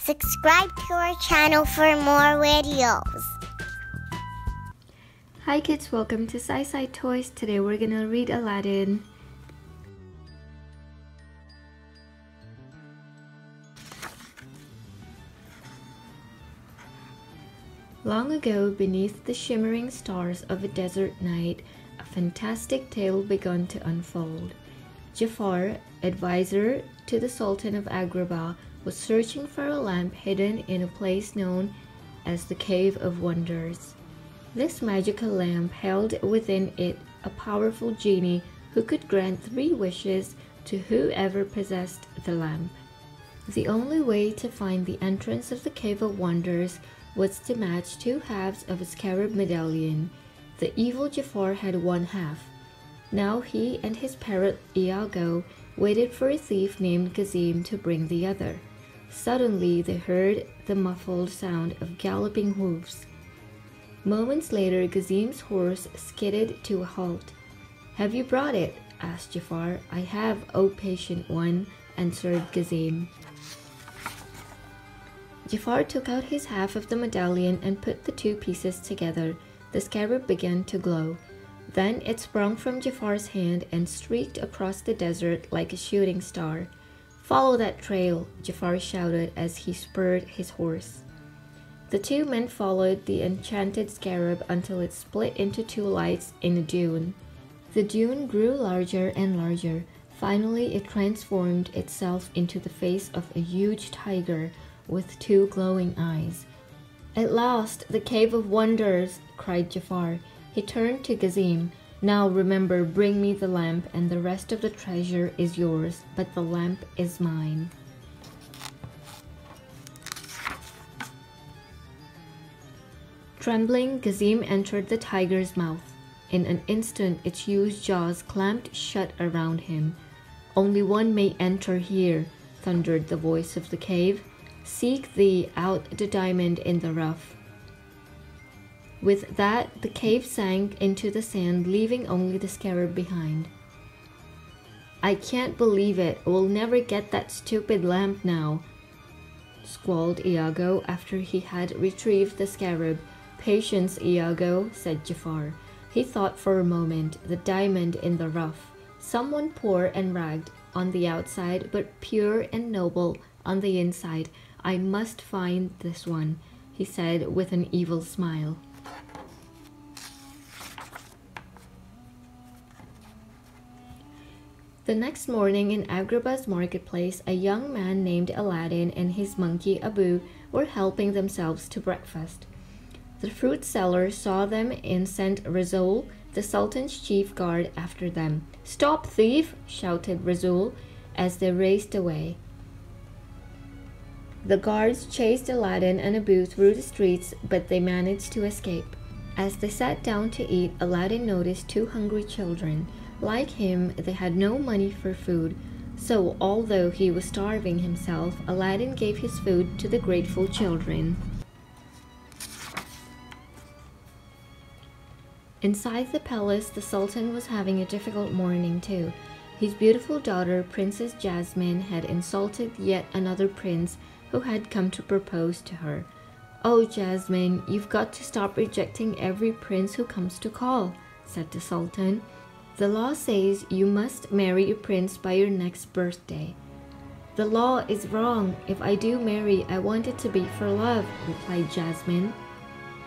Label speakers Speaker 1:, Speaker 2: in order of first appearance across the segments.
Speaker 1: Subscribe to our channel for more videos.
Speaker 2: Hi kids, welcome to SciSci Toys. Today we're gonna read Aladdin. Long ago, beneath the shimmering stars of a desert night, a fantastic tale began to unfold. Jafar, advisor to the Sultan of Agrabah, was searching for a lamp hidden in a place known as the Cave of Wonders. This magical lamp held within it a powerful genie who could grant 3 wishes to whoever possessed the lamp. The only way to find the entrance of the Cave of Wonders was to match 2 halves of a scarab medallion. The evil Jafar had 1 half. Now he and his parrot Iago waited for a thief named Gazim to bring the other. Suddenly they heard the muffled sound of galloping hooves. Moments later, Gazim's horse skidded to a halt. "Have you brought it?" asked Jafar. "I have, O patient one," answered Gazim. Jafar took out his half of the medallion and put the 2 pieces together. The scarab began to glow. Then it sprung from Jafar's hand and streaked across the desert like a shooting star. "Follow that trail," Jafar shouted as he spurred his horse. The 2 men followed the enchanted scarab until it split into 2 lights in a dune. The dune grew larger and larger. Finally, it transformed itself into the face of a huge tiger with 2 glowing eyes. "At last, the Cave of Wonders!" cried Jafar. He turned to Gazim. "Now remember, bring me the lamp and the rest of the treasure is yours, but the lamp is mine." Trembling, Gazim entered the tiger's mouth. In an instant, its huge jaws clamped shut around him. "Only one may enter here," thundered the voice of the cave. "Seek thee out the diamond in the rough." With that, the cave sank into the sand, leaving only the scarab behind. "I can't believe it. We'll never get that stupid lamp now," squalled Iago after he had retrieved the scarab. "Patience, Iago," said Jafar. He thought for a moment. The diamond in the rough. Someone poor and ragged on the outside, but pure and noble on the inside. "I must find this one," he said with an evil smile. The next morning in Agrabah's marketplace, a young man named Aladdin and his monkey Abu were helping themselves to breakfast. The fruit seller saw them and sent Rasul, the Sultan's chief guard, after them. "Stop, thief!" shouted Rasul as they raced away. The guards chased Aladdin and Abu through the streets, but they managed to escape. As they sat down to eat, Aladdin noticed 2 hungry children. Like him, they had no money for food, so although he was starving himself, Aladdin gave his food to the grateful children. Inside the palace, the Sultan was having a difficult morning too. His beautiful daughter, Princess Jasmine, had insulted yet another prince who had come to propose to her. "Oh, Jasmine, you've got to stop rejecting every prince who comes to call," said the Sultan. "The law says you must marry a prince by your next birthday." "The law is wrong. If I do marry, I want it to be for love," replied Jasmine.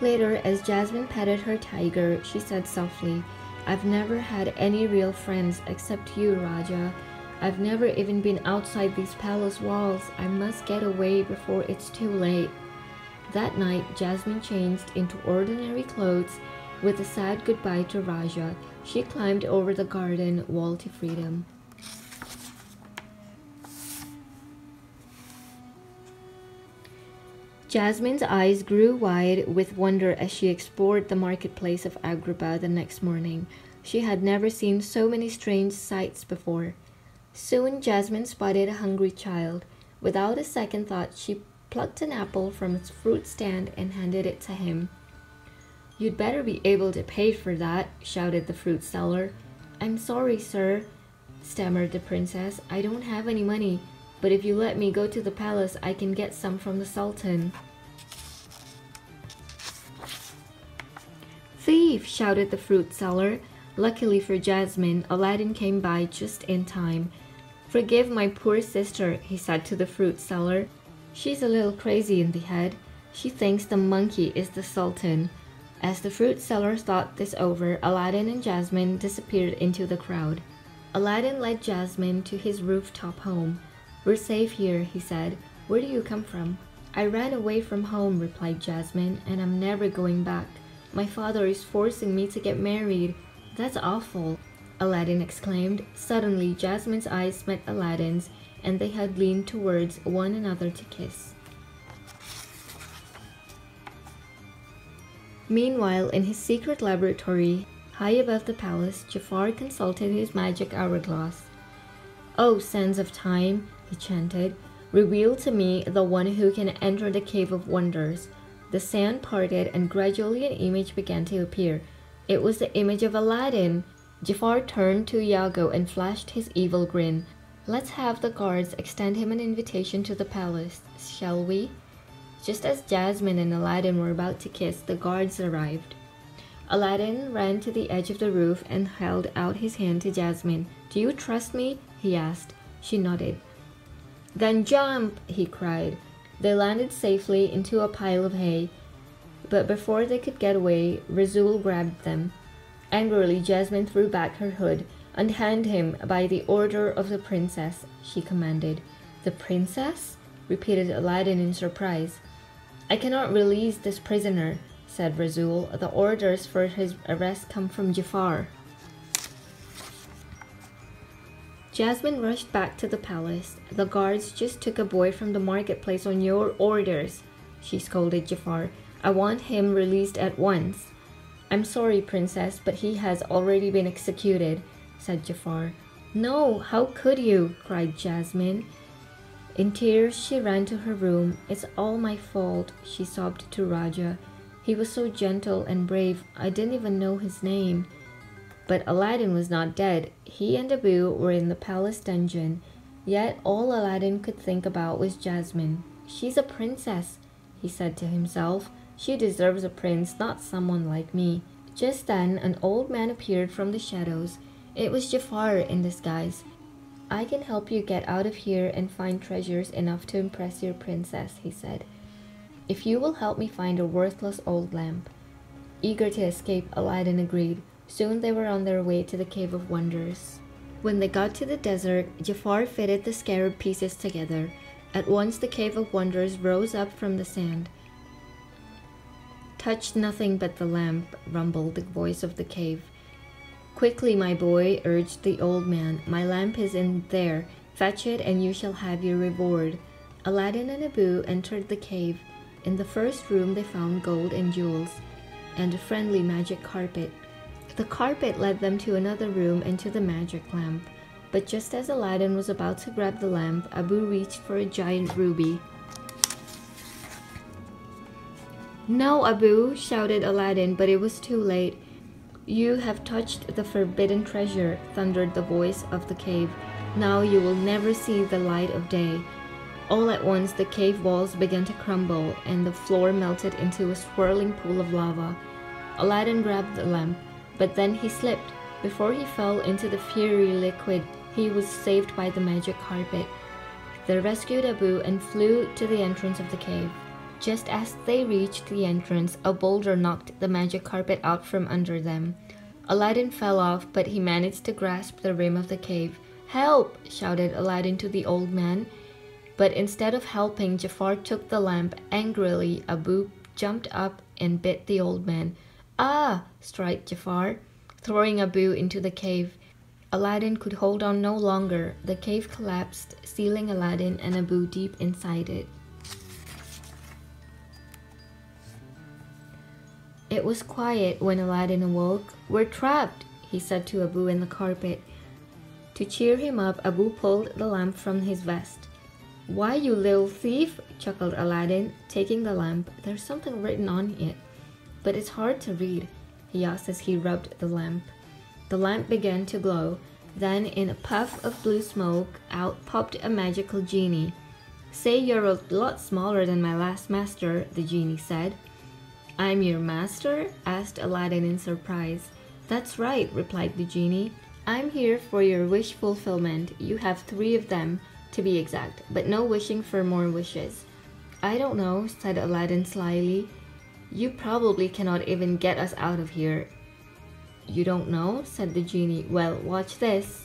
Speaker 2: Later, as Jasmine petted her tiger, she said softly, "I've never had any real friends except you, Raja. I've never even been outside these palace walls. I must get away before it's too late." That night, Jasmine changed into ordinary clothes. With a sad goodbye to Raja, she climbed over the garden wall to freedom. Jasmine's eyes grew wide with wonder as she explored the marketplace of Agrabah the next morning. She had never seen so many strange sights before. Soon Jasmine spotted a hungry child. Without a second thought, she plucked an apple from its fruit stand and handed it to him. "You'd better be able to pay for that," shouted the fruit seller. "I'm sorry, sir," stammered the princess. "I don't have any money." but if you let me go to the palace, I can get some from the Sultan." "Thief!" shouted the fruit seller. Luckily for Jasmine, Aladdin came by just in time. "Forgive my poor sister," he said to the fruit seller. "She's a little crazy in the head. She thinks the monkey is the Sultan." As the fruit seller thought this over, Aladdin and Jasmine disappeared into the crowd. Aladdin led Jasmine to his rooftop home. "We're safe here," he said. "Where do you come from?" "I ran away from home," replied Jasmine, "and I'm never going back. My father is forcing me to get married." "That's awful," Aladdin exclaimed. Suddenly, Jasmine's eyes met Aladdin's, and they had leaned towards one another to kiss. Meanwhile, in his secret laboratory, high above the palace, Jafar consulted his magic hourglass. "Oh, sands of time," he chanted, "reveal to me the one who can enter the Cave of Wonders." The sand parted and gradually an image began to appear. It was the image of Aladdin. Jafar turned to Iago and flashed his evil grin. "Let's have the guards extend him an invitation to the palace, shall we?" Just as Jasmine and Aladdin were about to kiss, the guards arrived. Aladdin ran to the edge of the roof and held out his hand to Jasmine. "Do you trust me?" he asked. She nodded. "Then jump!" he cried. They landed safely into a pile of hay, but before they could get away, Rasul grabbed them. Angrily, Jasmine threw back her hood. "Unhand him by the order of the princess," she commanded. "The princess?" repeated Aladdin in surprise. "I cannot release this prisoner," said Rasul. "The orders for his arrest come from Jafar." Jasmine rushed back to the palace. "The guards just took a boy from the marketplace on your orders," she scolded Jafar. "I want him released at once." "I'm sorry, princess, but he has already been executed," said Jafar. "No, how could you?" cried Jasmine. In tears, she ran to her room. "It's all my fault," she sobbed to Raja. "He was so gentle and brave. I didn't even know his name." But Aladdin was not dead. He and Abu were in the palace dungeon. Yet all Aladdin could think about was Jasmine. "She's a princess," he said to himself. "She deserves a prince, not someone like me." Just then, an old man appeared from the shadows. It was Jafar in disguise. "I can help you get out of here and find treasures enough to impress your princess," he said, "if you will help me find a worthless old lamp." Eager to escape, Aladdin agreed. Soon they were on their way to the Cave of Wonders. When they got to the desert, Jafar fitted the scarab pieces together. At once the Cave of Wonders rose up from the sand. "Touch nothing but the lamp," rumbled the voice of the cave. "Quickly, my boy," urged the old man. "My lamp is in there. Fetch it and you shall have your reward." Aladdin and Abu entered the cave. In the first room they found gold and jewels, and a friendly magic carpet. The carpet led them to another room and to the magic lamp. But just as Aladdin was about to grab the lamp, Abu reached for a giant ruby. "No, Abu!" shouted Aladdin, but it was too late. "You have touched the forbidden treasure," thundered the voice of the cave. "Now you will never see the light of day." All at once the cave walls began to crumble, and the floor melted into a swirling pool of lava. Aladdin grabbed the lamp, but then he slipped. Before he fell into the fiery liquid, he was saved by the magic carpet. They rescued Abu and flew to the entrance of the cave. Just as they reached the entrance, a boulder knocked the magic carpet out from under them. Aladdin fell off, but he managed to grasp the rim of the cave. "Help!" shouted Aladdin to the old man. But instead of helping, Jafar took the lamp. Angrily, Abu jumped up and bit the old man. "Ah!" shrieked Jafar, throwing Abu into the cave. Aladdin could hold on no longer. The cave collapsed, sealing Aladdin and Abu deep inside it. It was quiet when Aladdin awoke. "We're trapped," he said to Abu in the carpet. To cheer him up, Abu pulled the lamp from his vest. "Why, you little thief?" chuckled Aladdin, taking the lamp. "There's something written on it, but it's hard to read," he asked as he rubbed the lamp. The lamp began to glow. Then, in a puff of blue smoke, out popped a magical genie. "Say you're a lot smaller than my last master," the genie said. "I'm your master?" asked Aladdin in surprise. "That's right," replied the genie. "I'm here for your wish fulfillment. You have 3 of them, to be exact, but no wishing for more wishes." "I don't know," said Aladdin slyly. "You probably cannot even get us out of here." "You don't know?" said the genie. "Well, watch this."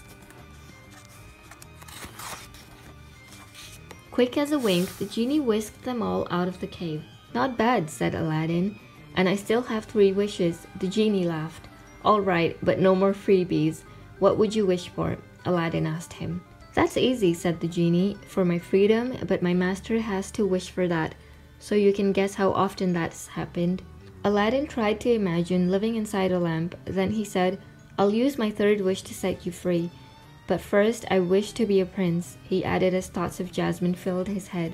Speaker 2: Quick as a wink, the genie whisked them all out of the cave. "Not bad," said Aladdin. "And I still have 3 wishes." The genie laughed. "All right, but no more freebies. What would you wish for?" Aladdin asked him. "That's easy," said the genie. "For my freedom, but my master has to wish for that. So you can guess how often that's happened." Aladdin tried to imagine living inside a lamp. Then he said, "I'll use my 3rd wish to set you free. But first, I wish to be a prince," he added as thoughts of Jasmine filled his head.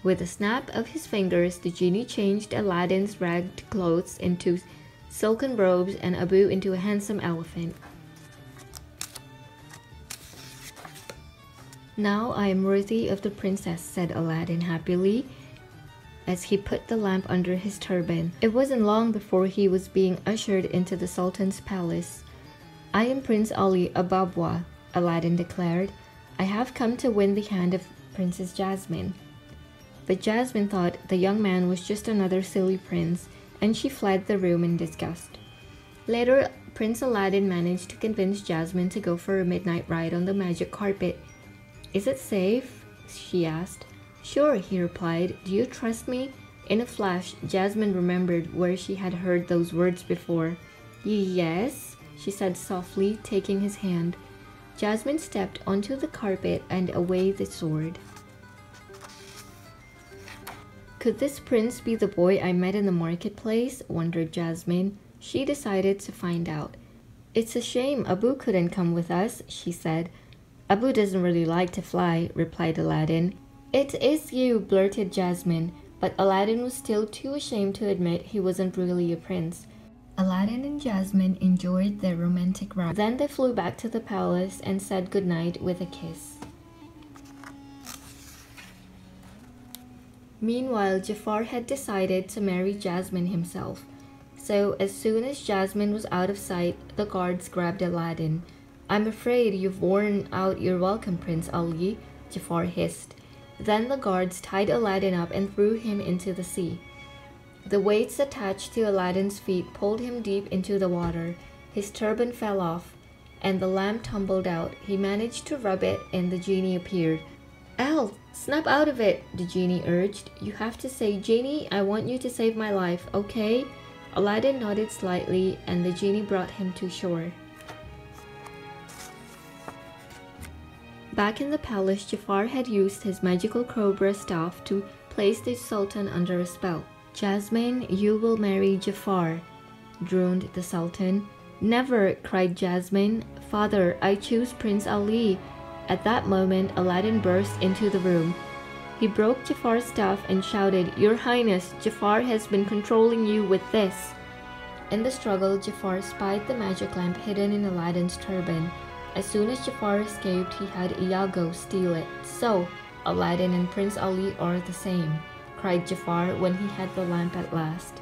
Speaker 2: With a snap of his fingers, the genie changed Aladdin's ragged clothes into silken robes and Abu into a handsome elephant. "Now I am worthy of the princess," said Aladdin happily, as he put the lamp under his turban. It wasn't long before he was being ushered into the Sultan's palace. "I am Prince Ali Ababwa," Aladdin declared. "I have come to win the hand of Princess Jasmine." But Jasmine thought the young man was just another silly prince, and she fled the room in disgust. Later, Prince Aladdin managed to convince Jasmine to go for a midnight ride on the magic carpet. "Is it safe?" she asked. "Sure," he replied. "Do you trust me?" In a flash, Jasmine remembered where she had heard those words before. "Yes," she said softly, taking his hand. Jasmine stepped onto the carpet and away they soared. Could this prince be the boy I met in the marketplace? Wondered Jasmine. She decided to find out. "It's a shame Abu couldn't come with us," she said. "Abu doesn't really like to fly," replied Aladdin. "It is you," blurted Jasmine, but Aladdin was still too ashamed to admit he wasn't really a prince. Aladdin and Jasmine enjoyed their romantic ride. Then they flew back to the palace and said goodnight with a kiss. Meanwhile, Jafar had decided to marry Jasmine himself. So as soon as Jasmine was out of sight, the guards grabbed Aladdin. "I'm afraid you've worn out your welcome, Prince Ali," Jafar hissed. Then the guards tied Aladdin up and threw him into the sea. The weights attached to Aladdin's feet pulled him deep into the water. His turban fell off, and the lamp tumbled out. He managed to rub it, and the genie appeared. "Al, snap out of it," the genie urged. "You have to say, 'Genie, I want you to save my life, okay?'" Aladdin nodded slightly, and the genie brought him to shore. Back in the palace, Jafar had used his magical cobra staff to place the Sultan under a spell. "Jasmine, you will marry Jafar," droned the Sultan. "Never," cried Jasmine. "Father, I choose Prince Ali." At that moment, Aladdin burst into the room. He broke Jafar's staff and shouted, "Your Highness, Jafar has been controlling you with this." In the struggle, Jafar spied the magic lamp hidden in Aladdin's turban. As soon as Jafar escaped, he had Iago steal it. "So, Aladdin and Prince Ali are the same," cried Jafar when he had the lamp at last.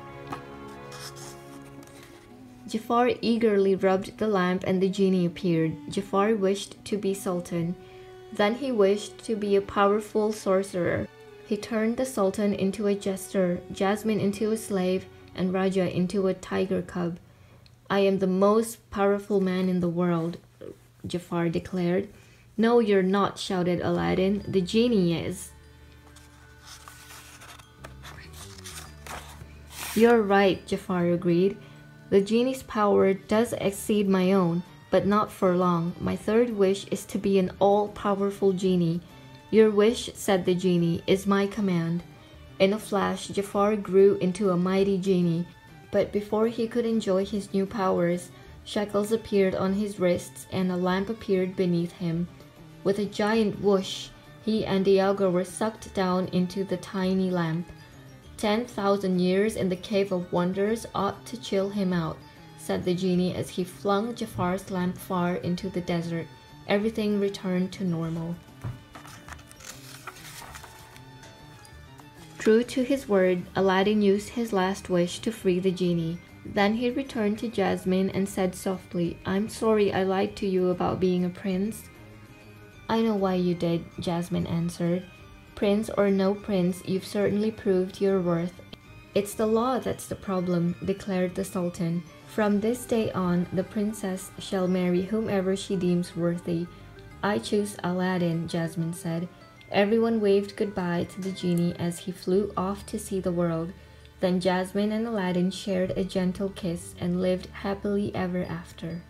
Speaker 2: Jafar eagerly rubbed the lamp and the genie appeared. Jafar wished to be Sultan. Then he wished to be a powerful sorcerer. He turned the Sultan into a jester, Jasmine into a slave, and Raja into a tiger cub. "I am the most powerful man in the world," Jafar declared. "No, you're not," shouted Aladdin. "The genie is." "You're right," Jafar agreed. "The genie's power does exceed my own, but not for long. My 3rd wish is to be an all-powerful genie." "Your wish," said the genie, "is my command." In a flash, Jafar grew into a mighty genie, but before he could enjoy his new powers, shackles appeared on his wrists and a lamp appeared beneath him. With a giant whoosh, he and Iago were sucked down into the tiny lamp. 10,000 years in the Cave of Wonders ought to chill him out, said the genie as he flung Jafar's lamp far into the desert. everything returned to normal. True to his word, Aladdin used his last wish to free the genie. Then he returned to Jasmine and said softly, "I'm sorry I lied to you about being a prince." "I know why you did," Jasmine answered. "Prince or no prince, you've certainly proved your worth." "It's the law that's the problem," declared the Sultan. "From this day on, the princess shall marry whomever she deems worthy." "I choose Aladdin," Jasmine said. Everyone waved goodbye to the genie as he flew off to see the world. Then Jasmine and Aladdin shared a gentle kiss and lived happily ever after.